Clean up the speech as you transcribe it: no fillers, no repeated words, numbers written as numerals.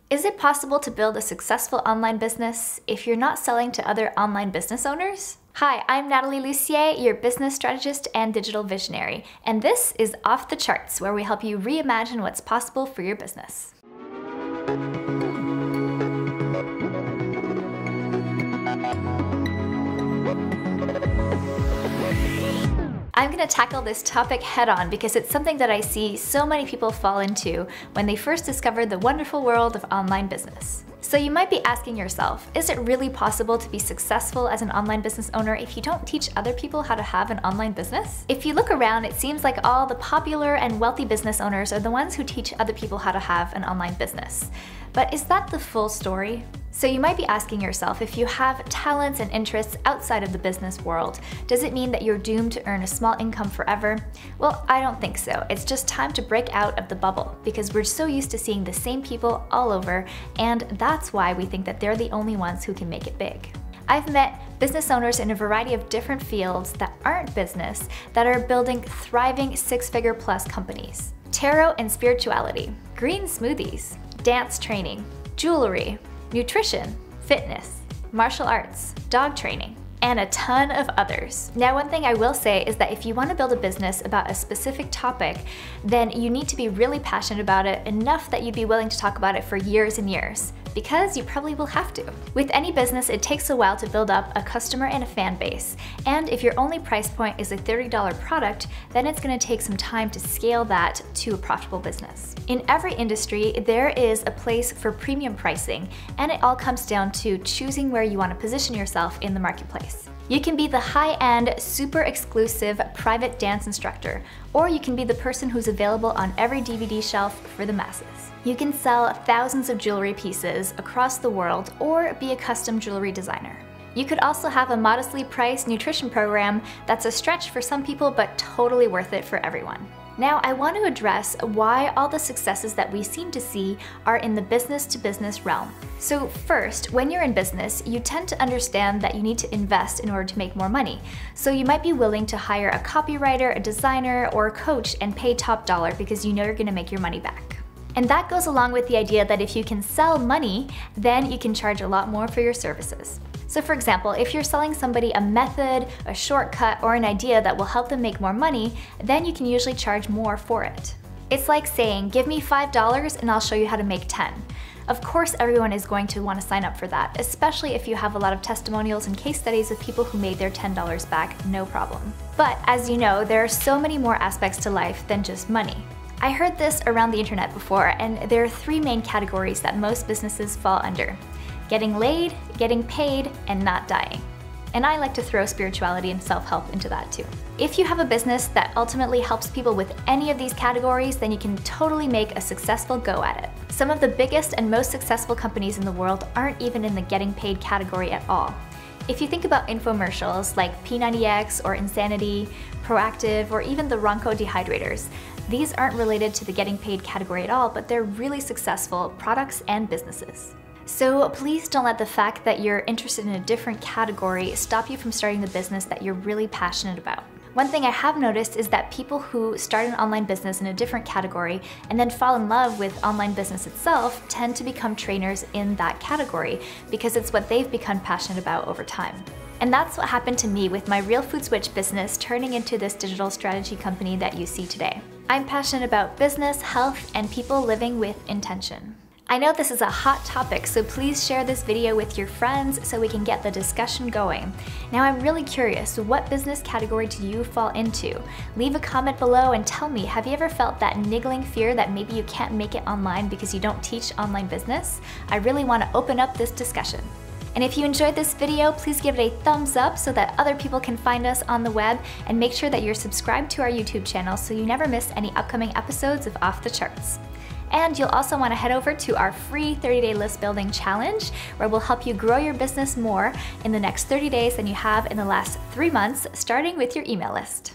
Is it possible to build a successful online business if you're not selling to other online business owners? Hi, I'm Natalie Lucier, your business strategist and digital visionary, and this is Off the Charts, where we help you reimagine what's possible for your business. I'm going to tackle this topic head-on because it's something that I see so many people fall into when they first discover the wonderful world of online business. So you might be asking yourself, is it really possible to be successful as an online business owner if you don't teach other people how to have an online business? If you look around, it seems like all the popular and wealthy business owners are the ones who teach other people how to have an online business. But is that the full story? So you might be asking yourself, if you have talents and interests outside of the business world, does it mean that you're doomed to earn a small income forever? Well, I don't think so. It's just time to break out of the bubble because we're so used to seeing the same people all over, and that's why we think that they're the only ones who can make it big. I've met business owners in a variety of different fields that aren't business that are building thriving six-figure plus companies. Tarot and spirituality, green smoothies, dance training, jewelry, nutrition, fitness, martial arts, dog training, and a ton of others. Now, one thing I will say is that if you want to build a business about a specific topic, then you need to be really passionate about it enough that you'd be willing to talk about it for years and years, because you probably will have to. With any business, it takes a while to build up a customer and a fan base, and if your only price point is a $30 product, then it's going to take some time to scale that to a profitable business. In every industry, there is a place for premium pricing, and it all comes down to choosing where you want to position yourself in the marketplace. You can be the high-end, super exclusive private dance instructor, or you can be the person who's available on every DVD shelf for the masses. You can sell thousands of jewelry pieces across the world or be a custom jewelry designer. You could also have a modestly priced nutrition program that's a stretch for some people but totally worth it for everyone. Now, I want to address why all the successes that we seem to see are in the business-to-business realm. So first, when you're in business, you tend to understand that you need to invest in order to make more money. So you might be willing to hire a copywriter, a designer, or a coach and pay top dollar because you know you're going to make your money back. And that goes along with the idea that if you can sell money, then you can charge a lot more for your services. So for example, if you're selling somebody a method, a shortcut, or an idea that will help them make more money, then you can usually charge more for it. It's like saying, give me $5 and I'll show you how to make 10. Of course, everyone is going to want to sign up for that, especially if you have a lot of testimonials and case studies of people who made their $10 back, no problem. But as you know, there are so many more aspects to life than just money. I heard this around the internet before, and there are three main categories that most businesses fall under: getting laid, getting paid, and not dying. And I like to throw spirituality and self-help into that too. If you have a business that ultimately helps people with any of these categories, then you can totally make a successful go at it. Some of the biggest and most successful companies in the world aren't even in the getting paid category at all. If you think about infomercials like P90X or Insanity, Proactive, or even the Ronco dehydrators, these aren't related to the getting paid category at all, but they're really successful products and businesses. So please don't let the fact that you're interested in a different category stop you from starting the business that you're really passionate about. One thing I have noticed is that people who start an online business in a different category and then fall in love with online business itself tend to become trainers in that category because it's what they've become passionate about over time. And that's what happened to me with my Real Food Switch business turning into this digital strategy company that you see today. I'm passionate about business, health, and people living with intention. I know this is a hot topic, so please share this video with your friends so we can get the discussion going. Now, I'm really curious, what business category do you fall into? Leave a comment below and tell me, have you ever felt that niggling fear that maybe you can't make it online because you don't teach online business? I really want to open up this discussion. And if you enjoyed this video, please give it a thumbs up so that other people can find us on the web, and make sure that you're subscribed to our YouTube channel so you never miss any upcoming episodes of Off the Charts. And you'll also want to head over to our free 30-day list building challenge, where we'll help you grow your business more in the next 30 days than you have in the last 3 months, starting with your email list.